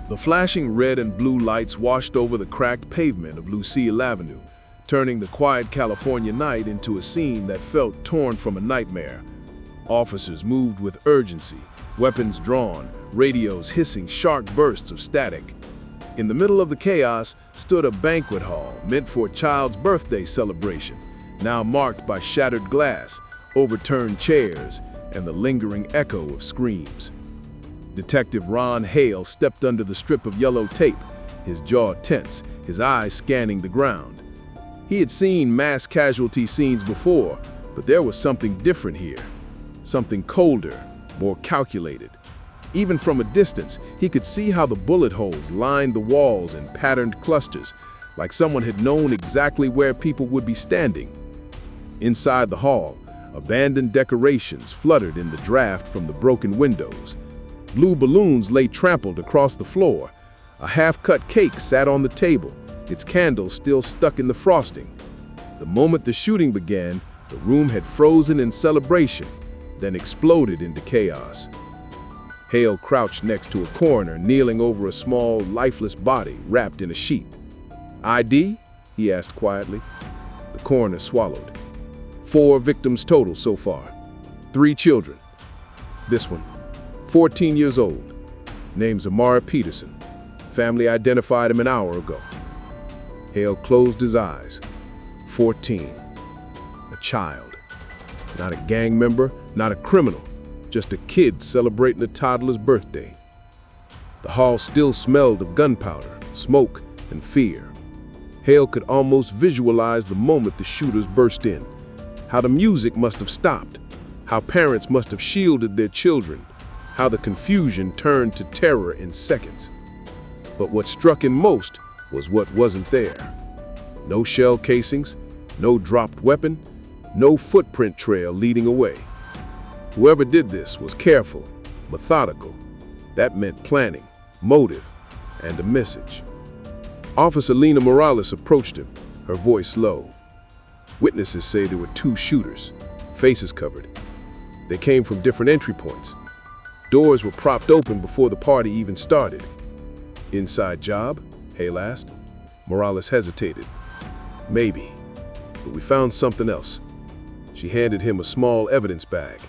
The flashing red and blue lights washed over the cracked pavement of Lucille Avenue, turning the quiet California night into a scene that felt torn from a nightmare. Officers moved with urgency, weapons drawn, radios hissing sharp bursts of static. In the middle of the chaos stood a banquet hall meant for a child's birthday celebration, now marked by shattered glass, overturned chairs, and the lingering echo of screams. Detective Ron Hale stepped under the strip of yellow tape, his jaw tense, his eyes scanning the ground. He had seen mass casualty scenes before, but there was something different here. Something colder, more calculated. Even from a distance, he could see how the bullet holes lined the walls in patterned clusters, like someone had known exactly where people would be standing. Inside the hall, abandoned decorations fluttered in the draft from the broken windows. Blue balloons lay trampled across the floor. A half-cut cake sat on the table, its candle still stuck in the frosting. The moment the shooting began, the room had frozen in celebration, then exploded into chaos. Hale crouched next to a coroner, kneeling over a small, lifeless body wrapped in a sheet. "ID?" he asked quietly. The coroner swallowed. 4 victims total so far. 3 children. This one, 14 years old. Name's Amari Peterson. Family identified him an hour ago. Hale closed his eyes. 14. A child. Not a gang member, not a criminal. Just a kid celebrating a toddler's birthday. The hall still smelled of gunpowder, smoke, and fear. Hale could almost visualize the moment the shooters burst in. How the music must have stopped. How parents must have shielded their children. How the confusion turned to terror in seconds. But what struck him most was what wasn't there. No shell casings, no dropped weapon, no footprint trail leading away. Whoever did this was careful, methodical. That meant planning, motive, and a message. Officer Lena Morales approached him, her voice low. Witnesses say there were 2 shooters, faces covered. They came from different entry points. Doors were propped open before the party even started. "Inside job?" Hale asked. Morales hesitated. "Maybe, but we found something else." She handed him a small evidence bag.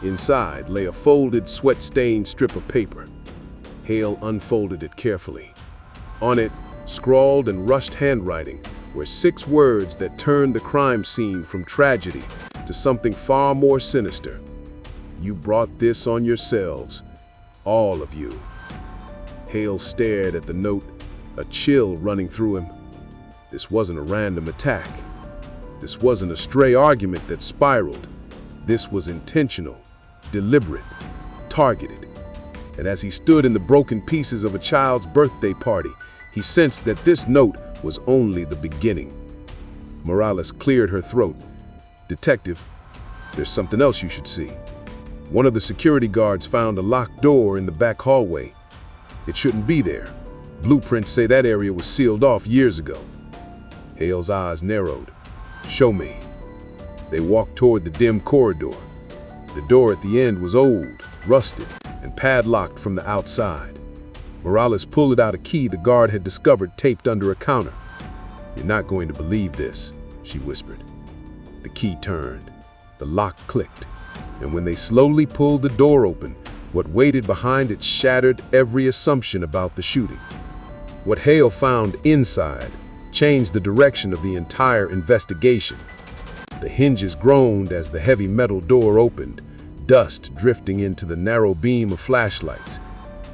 Inside lay a folded, sweat-stained strip of paper. Hale unfolded it carefully. On it, scrawled in rushed handwriting, were 6 words that turned the crime scene from tragedy to something far more sinister. "You brought this on yourselves, all of you." Hale stared at the note, a chill running through him. This wasn't a random attack. This wasn't a stray argument that spiraled. This was intentional, deliberate, targeted. And as he stood in the broken pieces of a child's birthday party, he sensed that this note was only the beginning. Morales cleared her throat. "Detective, there's something else you should see." One of the security guards found a locked door in the back hallway. It shouldn't be there. Blueprints say that area was sealed off years ago. Hale's eyes narrowed. "Show me." They walked toward the dim corridor. The door at the end was old, rusted, and padlocked from the outside. Morales pulled out a key the guard had discovered taped under a counter. "You're not going to believe this," she whispered. The key turned. The lock clicked. And when they slowly pulled the door open, what waited behind it shattered every assumption about the shooting. What Hale found inside changed the direction of the entire investigation. The hinges groaned as the heavy metal door opened, dust drifting into the narrow beam of flashlights.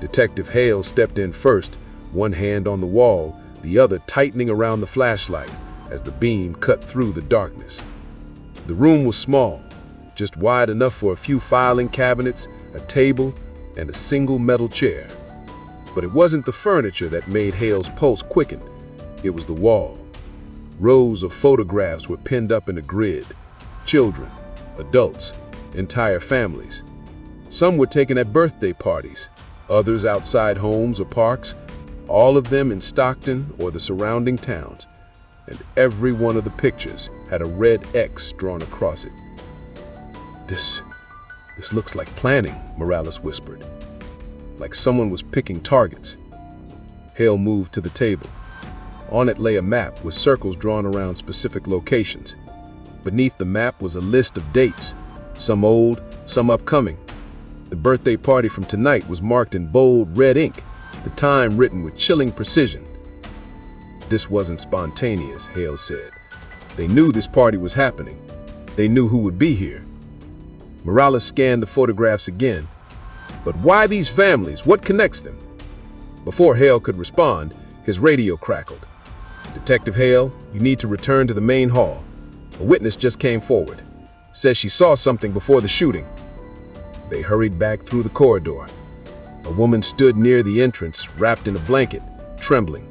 Detective Hale stepped in first, one hand on the wall, the other tightening around the flashlight as the beam cut through the darkness. The room was small, just wide enough for a few filing cabinets, a table, and a single metal chair. But it wasn't the furniture that made Hale's pulse quicken. It was the wall. Rows of photographs were pinned up in a grid. Children, adults, entire families. Some were taken at birthday parties, others outside homes or parks, all of them in Stockton or the surrounding towns. And every one of the pictures had a red X drawn across it. This looks like planning," Morales whispered. "Like someone was picking targets." Hale moved to the table. On it lay a map with circles drawn around specific locations. Beneath the map was a list of dates, some old, some upcoming. The birthday party from tonight was marked in bold red ink, the time written with chilling precision. This wasn't spontaneous, Hale said. They knew this party was happening. They knew who would be here. Morales scanned the photographs again. But why these families? What connects them? Before Hale could respond, his radio crackled. Detective Hale, you need to return to the main hall. A witness just came forward. Says she saw something before the shooting. They hurried back through the corridor. A woman stood near the entrance, wrapped in a blanket, trembling.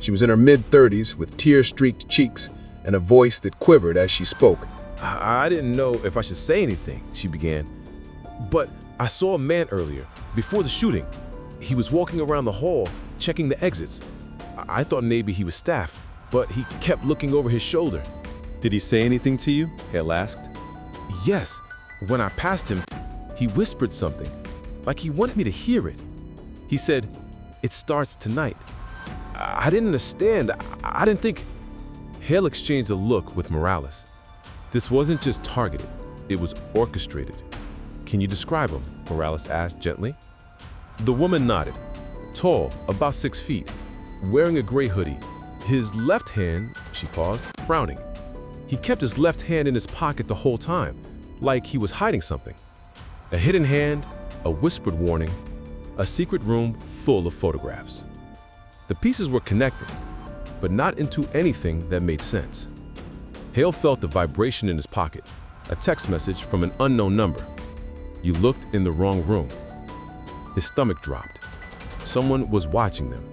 She was in her mid-30s with tear-streaked cheeks and a voice that quivered as she spoke. I didn't know if I should say anything, she began. But I saw a man earlier, before the shooting. He was walking around the hall, checking the exits. I thought maybe he was staff, but he kept looking over his shoulder. Did he say anything to you? Hale asked. Yes. When I passed him, he whispered something, like he wanted me to hear it. He said, "It starts tonight." I didn't understand. I didn't think. Hale exchanged a look with Morales. This wasn't just targeted, it was orchestrated. Can you describe him? Morales asked gently. The woman nodded. Tall, about 6 feet, wearing a gray hoodie. His left hand, she paused, frowning. He kept his left hand in his pocket the whole time, like he was hiding something. A hidden hand, a whispered warning, a secret room full of photographs. The pieces were connected, but not into anything that made sense. Hale felt the vibration in his pocket, a text message from an unknown number. You looked in the wrong room. His stomach dropped. Someone was watching them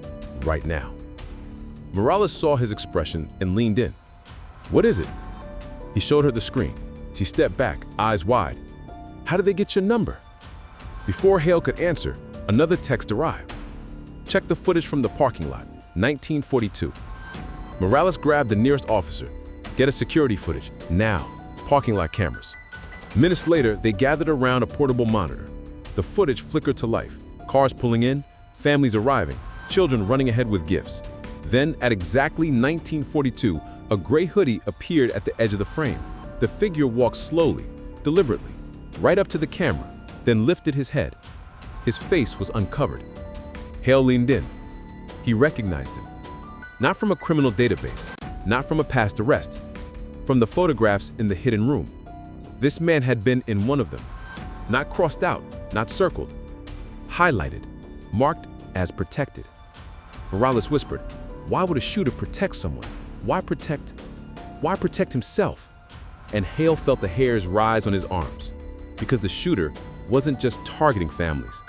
right now. Morales saw his expression and leaned in. What is it? He showed her the screen. She stepped back, eyes wide. How did they get your number? Before Hale could answer, another text arrived. Check the footage from the parking lot, 1942. Morales grabbed the nearest officer. Get a security footage, now. Parking lot cameras. Minutes later, they gathered around a portable monitor. The footage flickered to life. Cars pulling in, families arriving, children running ahead with gifts. Then, at exactly 1942, a gray hoodie appeared at the edge of the frame. The figure walked slowly, deliberately, right up to the camera, then lifted his head. His face was uncovered. Hale leaned in. He recognized him. Not from a criminal database, not from a past arrest, from the photographs in the hidden room. This man had been in one of them. Not crossed out, not circled. Highlighted, marked as protected. Morales whispered, why would a shooter protect someone? Why protect himself? And Hale felt the hairs rise on his arms, because the shooter wasn't just targeting families.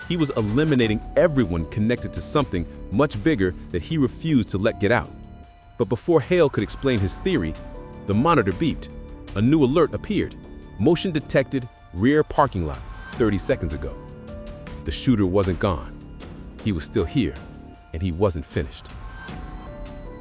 He was eliminating everyone connected to something much bigger that he refused to let get out. But before Hale could explain his theory, the monitor beeped. A new alert appeared. Motion detected, rear parking lot, 30 seconds ago. The shooter wasn't gone. He was still here, and he wasn't finished.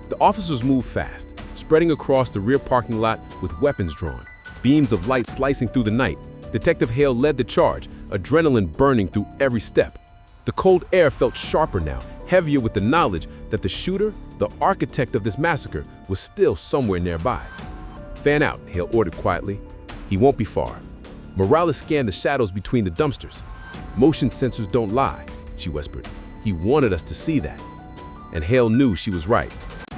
The officers moved fast, spreading across the rear parking lot with weapons drawn, beams of light slicing through the night. Detective Hale led the charge, adrenaline burning through every step. The cold air felt sharper now, heavier with the knowledge that the shooter, the architect of this massacre, was still somewhere nearby. Fan out, Hale ordered quietly. He won't be far. Morales scanned the shadows between the dumpsters. Motion sensors don't lie, she whispered. He wanted us to see that. And Hale knew she was right.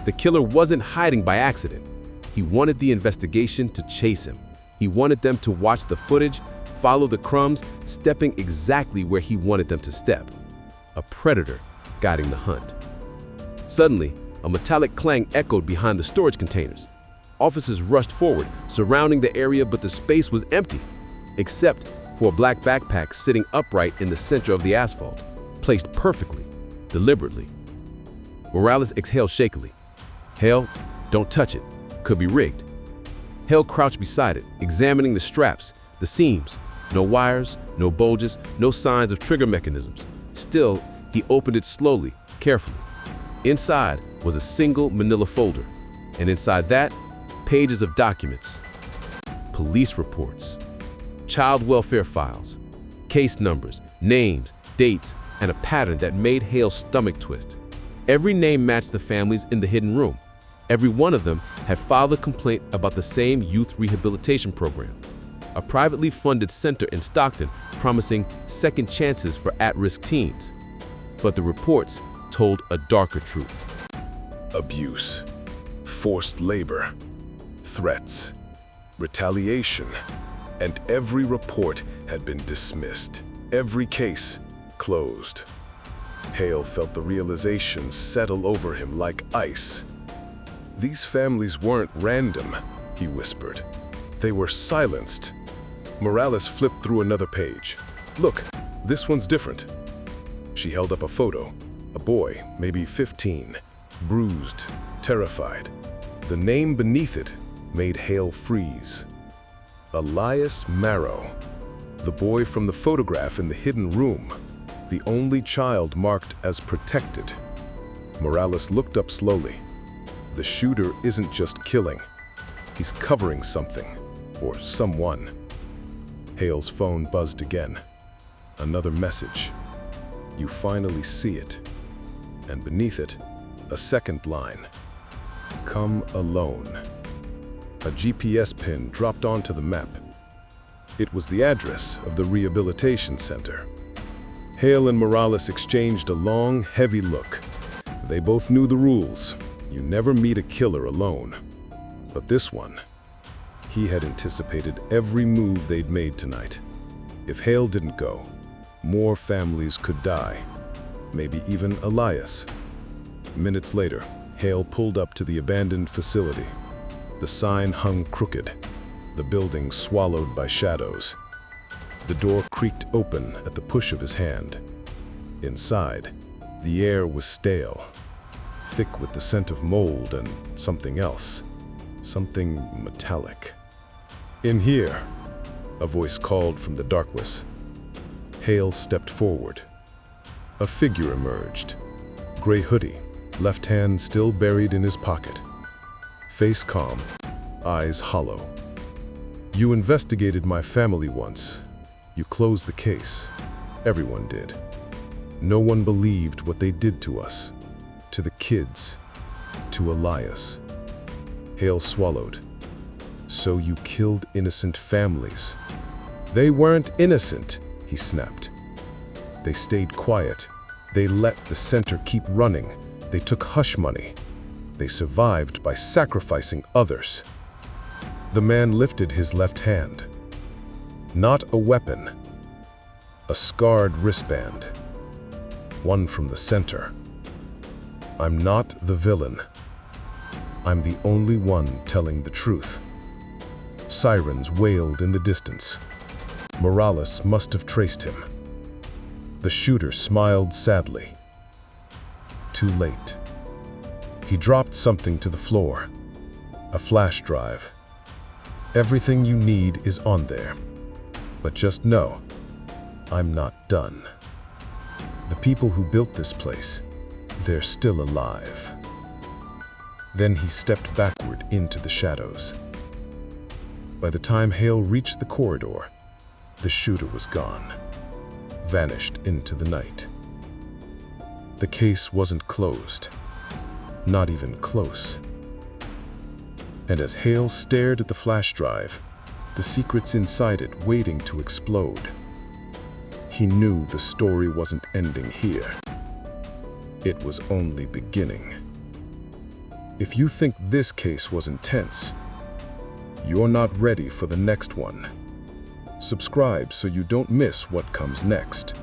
The killer wasn't hiding by accident. He wanted the investigation to chase him. He wanted them to watch the footage, follow the crumbs, stepping exactly where he wanted them to step. A predator guiding the hunt. Suddenly, a metallic clang echoed behind the storage containers. Officers rushed forward, surrounding the area, but the space was empty, except for a black backpack sitting upright in the center of the asphalt, placed perfectly, deliberately. Morales exhaled shakily. Hale, don't touch it. Could be rigged. Hale crouched beside it, examining the straps, the seams. No wires, no bulges, no signs of trigger mechanisms. Still, he opened it slowly, carefully. Inside was a single manila folder, and inside that, pages of documents. Police reports, child welfare files, case numbers, names, dates, and a pattern that made Hale's stomach twist. Every name matched the families in the hidden room. Every one of them had filed a complaint about the same youth rehabilitation program, a privately funded center in Stockton promising second chances for at-risk teens. But the reports told a darker truth. Abuse, forced labor, threats, retaliation, and every report had been dismissed. Every case closed. Hale felt the realization settle over him like ice. These families weren't random, he whispered. They were silenced. Morales flipped through another page. Look, this one's different. She held up a photo. A boy, maybe 15, bruised, terrified. The name beneath it made Hale freeze. Elias Marrow, the boy from the photograph in the hidden room, the only child marked as protected. Morales looked up slowly. The shooter isn't just killing. He's covering something, or someone. Hale's phone buzzed again. Another message. You finally see it. And beneath it, a second line. Come alone. A GPS pin dropped onto the map. It was the address of the rehabilitation center. Hale and Morales exchanged a long, heavy look. They both knew the rules. You never meet a killer alone. But this one, he had anticipated every move they'd made tonight. If Hale didn't go, more families could die. Maybe even Elias. Minutes later, Hale pulled up to the abandoned facility. The sign hung crooked, the building swallowed by shadows. The door creaked open at the push of his hand. Inside, the air was stale, thick with the scent of mold and something else, something metallic. In here, a voice called from the darkness. Hale stepped forward. A figure emerged, gray hoodie, left hand still buried in his pocket. Face calm, eyes hollow. You investigated my family once. You closed the case. Everyone did. No one believed what they did to us, to the kids, to Elias. Hale swallowed. So you killed innocent families. They weren't innocent, he snapped. They stayed quiet. They let the center keep running. They took hush money. They survived by sacrificing others. The man lifted his left hand. Not a weapon. A scarred wristband. One from the center. I'm not the villain. I'm the only one telling the truth. Sirens wailed in the distance. Morales must have traced him. The shooter smiled sadly. Too late. He dropped something to the floor. A flash drive. Everything you need is on there. But just know, I'm not done. The people who built this place, they're still alive. Then he stepped backward into the shadows. By the time Hale reached the corridor, the shooter was gone, vanished into the night. The case wasn't closed, not even close. And as Hale stared at the flash drive, the secrets inside it waiting to explode, he knew the story wasn't ending here. It was only beginning. If you think this case was intense, you're not ready for the next one. Subscribe so you don't miss what comes next.